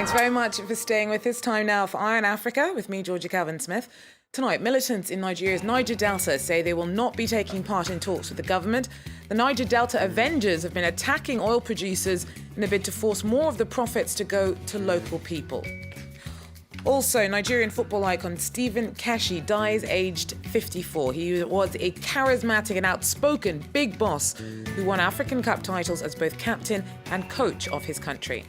Thanks very much for staying with us. Time now for Iron Africa with me, Georgia Calvin-Smith. Tonight, militants in Nigeria's Niger Delta say they will not be taking part in talks with the government. The Niger Delta Avengers have been attacking oil producers in a bid to force more of the profits to go to local people. Also, Nigerian football icon Stephen Keshi dies aged 54. He was a charismatic and outspoken big boss who won African Cup titles as both captain and coach of his country.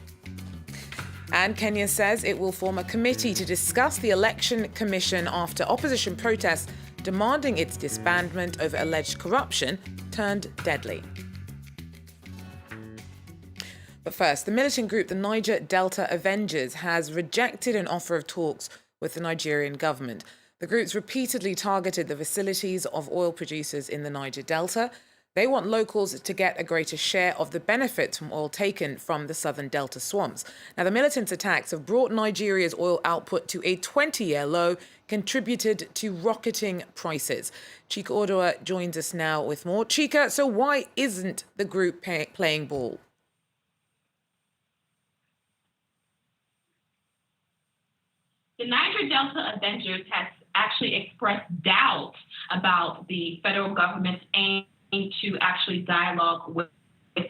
And Kenya says it will form a committee to discuss the election commission after opposition protests demanding its disbandment over alleged corruption turned deadly. But first, the militant group, the Niger Delta Avengers, has rejected an offer of talks with the Nigerian government. The group's repeatedly targeted the facilities of oil producers in the Niger Delta. They want locals to get a greater share of the benefits from oil taken from the southern Delta swamps. Now, the militants' attacks have brought Nigeria's oil output to a 20-year low, contributed to rocketing prices. Chika Odua joins us now with more. Chika, so why isn't the group playing ball? The Niger Delta Avengers has actually expressed doubt about the federal government's aim to actually dialogue with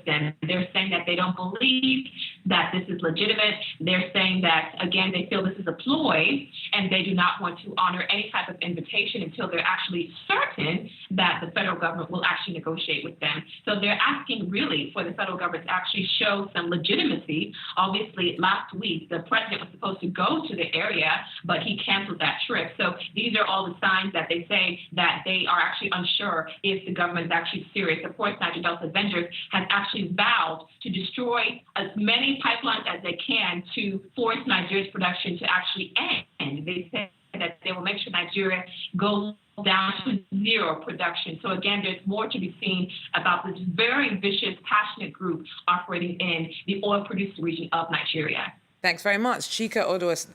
them. They're saying that they don't believe that this is legitimate. They're saying that, again, they feel this is a ploy and they do not want to honor any type of invitation until they're actually certain that the federal government will actually negotiate with them. So they're asking really for the federal government to actually show some legitimacy. Obviously, last week, the president was supposed to go to the area, but he canceled that trip. So these are all the signs that they say that they are actually unsure if the government is actually serious. Of course, Niger Delta Avengers has actually vowed to destroy as many pipelines as they can to force Nigeria's production to actually end. They say that they will make sure Nigeria goes down to zero production. So again, there's more to be seen about this very vicious, passionate group operating in the oil-producing region of Nigeria. Thanks very much. Chika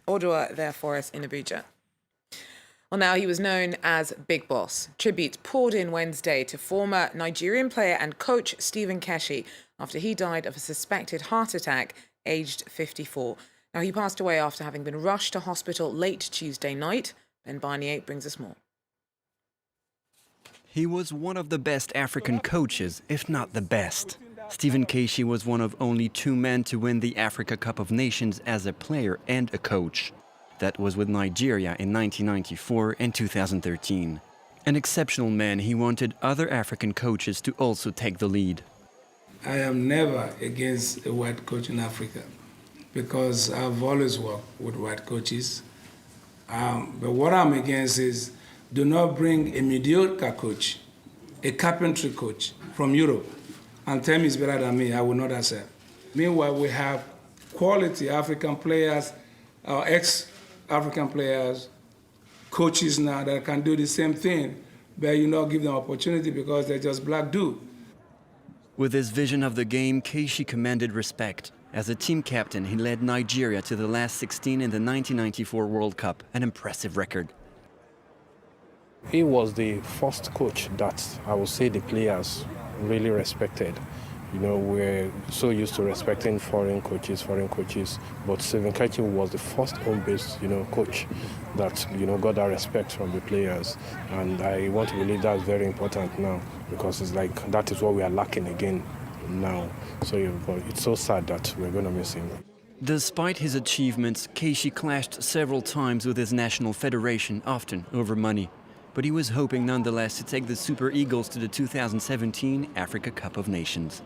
Odua there for us in Abuja. Well, now he was known as Big Boss. Tributes poured in Wednesday to former Nigerian player and coach Stephen Keshi after he died of a suspected heart attack, aged 54. Now, he passed away after having been rushed to hospital late Tuesday night. Ben Barnier brings us more. He was one of the best African coaches, if not the best. Stephen Keshi was one of only two men to win the Africa Cup of Nations as a player and a coach. That was with Nigeria in 1994 and 2013. An exceptional man, he wanted other African coaches to also take the lead. I am never against a white coach in Africa because I've always worked with white coaches. But what I'm against is do not bring a mediocre coach, a carpentry coach from Europe, and tell me he's better than me. I will not accept. Meanwhile, we have quality African players, our ex-African players, coaches now that can do the same thing, but you not give them opportunity because they're just black dude. With his vision of the game, Keshi commanded respect. As a team captain, he led Nigeria to the last 16 in the 1994 World Cup, an impressive record. He was the first coach that I would say the players really respected. You know, we're so used to respecting foreign coaches, but Stephen Keshi was the first home-based, coach that, got that respect from the players. And I want to believe that's very important now because it's like that is what we are lacking again now. So it's so sad that we're going to miss him. Despite his achievements, Keshi clashed several times with his national federation, often over money. But he was hoping nonetheless to take the Super Eagles to the 2017 Africa Cup of Nations.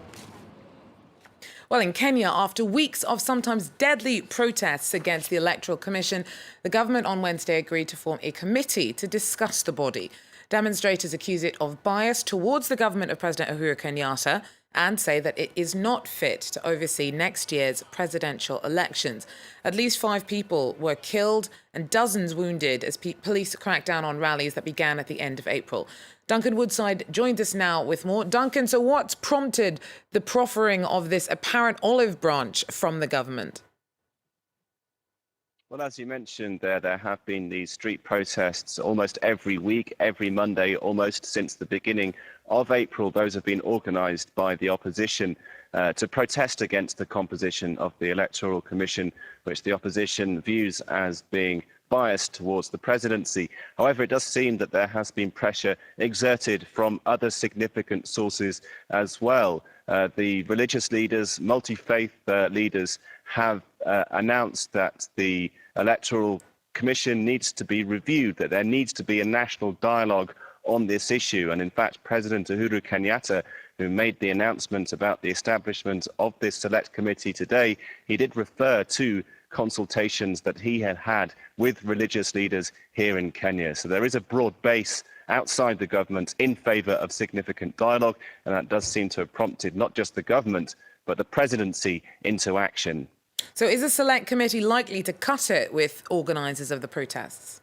Well, in Kenya, after weeks of sometimes deadly protests against the Electoral Commission, the government on Wednesday agreed to form a committee to discuss the body. Demonstrators accuse it of bias towards the government of President Uhuru Kenyatta and say that it is not fit to oversee next year's presidential elections. At least 5 people were killed and dozens wounded as police cracked down on rallies that began at the end of April. Duncan Woodside joins us now with more. Duncan, so what's prompted the proffering of this apparent olive branch from the government? Well, as you mentioned there have been these street protests almost every week, every Monday, almost since the beginning of April. Those have been organised by the opposition to protest against the composition of the Electoral Commission, which the opposition views as being biased towards the presidency. However, it does seem that there has been pressure exerted from other significant sources as well. The religious leaders, multi-faith leaders have announced that the Electoral Commission needs to be reviewed, that there needs to be a national dialogue on this issue. And in fact, President Uhuru Kenyatta, who made the announcement about the establishment of this select committee today, he did refer to consultations that he had had with religious leaders here in Kenya. So there is a broad base outside the government in favour of significant dialogue, and that does seem to have prompted not just the government, but the presidency into action. So is a select committee likely to cut it with organisers of the protests?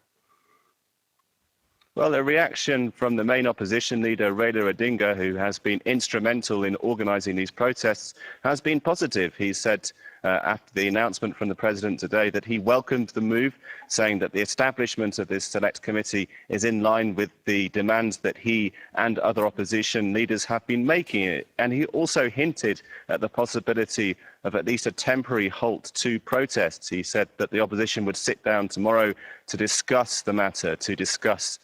Well, a reaction from the main opposition leader, Raila Odinga, who has been instrumental in organising these protests, has been positive. He said after the announcement from the president today that he welcomed the move, saying that the establishment of this select committee is in line with the demands that he and other opposition leaders have been making. And he also hinted at the possibility of at least a temporary halt to protests. He said that the opposition would sit down tomorrow to discuss the matter, to discuss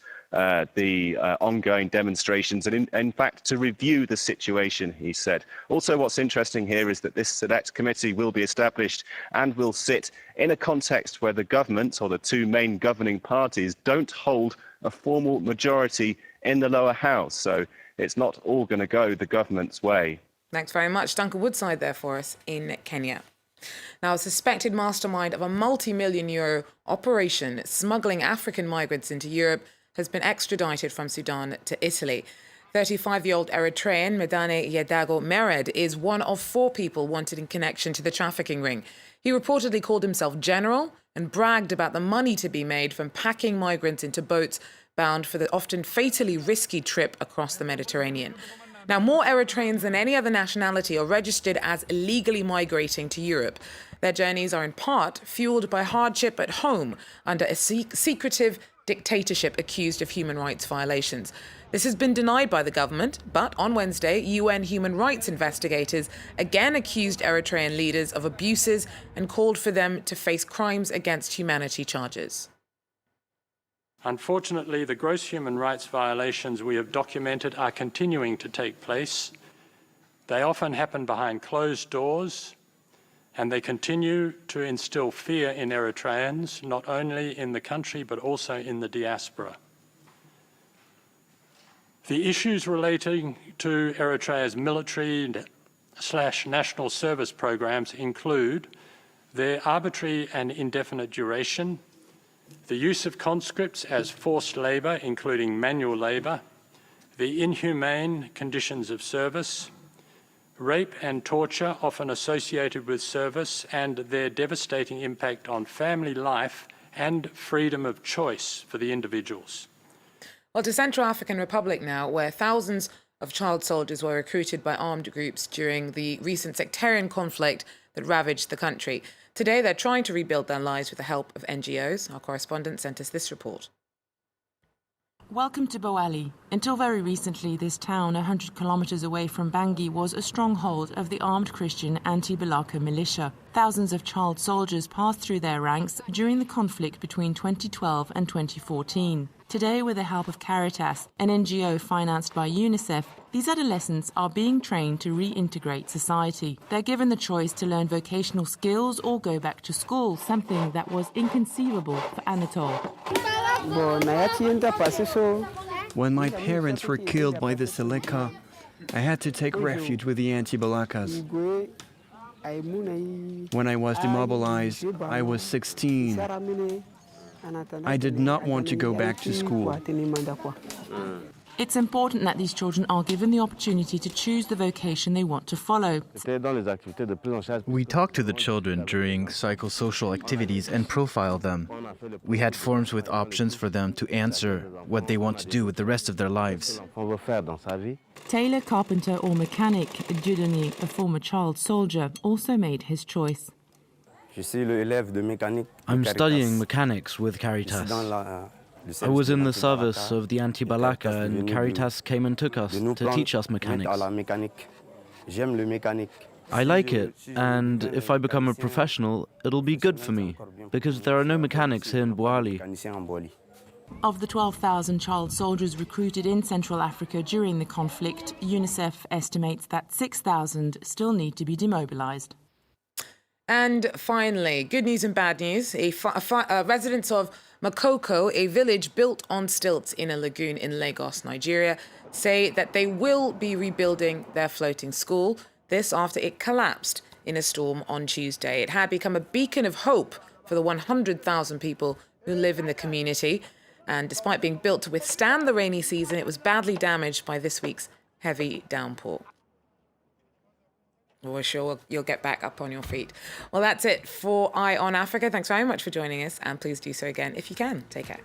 the ongoing demonstrations and in fact to review the situation, he said. Also, what's interesting here is that this select committee will be established and will sit in a context where the government or the two main governing parties don't hold a formal majority in the lower house. So it's not all going to go the government's way. Thanks very much. Duncan Woodside there for us in Kenya. Now, a suspected mastermind of a multi-million-euro operation smuggling African migrants into Europe has been extradited from Sudan to Italy. 35-year-old Eritrean Medane Yedago Mered is one of 4 people wanted in connection to the trafficking ring. He reportedly called himself general and bragged about the money to be made from packing migrants into boats bound for the often fatally risky trip across the Mediterranean. Now, more Eritreans than any other nationality are registered as illegally migrating to Europe. Their journeys are in part fueled by hardship at home under a secretive dictatorship accused of human rights violations. This has been denied by the government, but on Wednesday, UN human rights investigators again accused Eritrean leaders of abuses and called for them to face crimes against humanity charges. Unfortunately, the gross human rights violations we have documented are continuing to take place. They often happen behind closed doors, and they continue to instill fear in Eritreans, not only in the country but also in the diaspora. The issues relating to Eritrea's military/national service programs include their arbitrary and indefinite duration, the use of conscripts as forced labour, including manual labour, the inhumane conditions of service, rape and torture often associated with service, and their devastating impact on family life and freedom of choice for the individuals. Well, to Central African Republic now, where thousands of child soldiers were recruited by armed groups during the recent sectarian conflict that ravaged the country. Today, they're trying to rebuild their lives with the help of NGOs. Our correspondent sent us this report. Welcome to Boali. Until very recently, this town, 100 kilometres away from Bangui, was a stronghold of the armed Christian anti-Balaka militia. Thousands of child soldiers passed through their ranks during the conflict between 2012 and 2014. Today, with the help of Caritas, an NGO financed by UNICEF, these adolescents are being trained to reintegrate society. They're given the choice to learn vocational skills or go back to school, something that was inconceivable for Anatole. When my parents were killed by the Seleka, I had to take refuge with the anti-Balakas. When I was demobilized, I was 16. I did not want to go back to school. It's important that these children are given the opportunity to choose the vocation they want to follow. We talk to the children during psychosocial activities and profile them. We had forms with options for them to answer what they want to do with the rest of their lives. Tailor, carpenter or mechanic, Dieudonné, a former child soldier, also made his choice. I'm studying mechanics with Caritas. I was in the service of the anti-Balaka and Caritas came and took us to teach us mechanics. I like it, and if I become a professional, it'll be good for me, because there are no mechanics here in Bouali. Of the 12,000 child soldiers recruited in Central Africa during the conflict, UNICEF estimates that 6,000 still need to be demobilized. And finally, good news and bad news. Residents of Makoko, a village built on stilts in a lagoon in Lagos, Nigeria, say that they will be rebuilding their floating school. This after it collapsed in a storm on Tuesday. It had become a beacon of hope for the 100,000 people who live in the community. And despite being built to withstand the rainy season, it was badly damaged by this week's heavy downpour. We're sure you'll get back up on your feet. Well, that's it for Eye on Africa. Thanks very much for joining us, and please do so again if you can. Take care.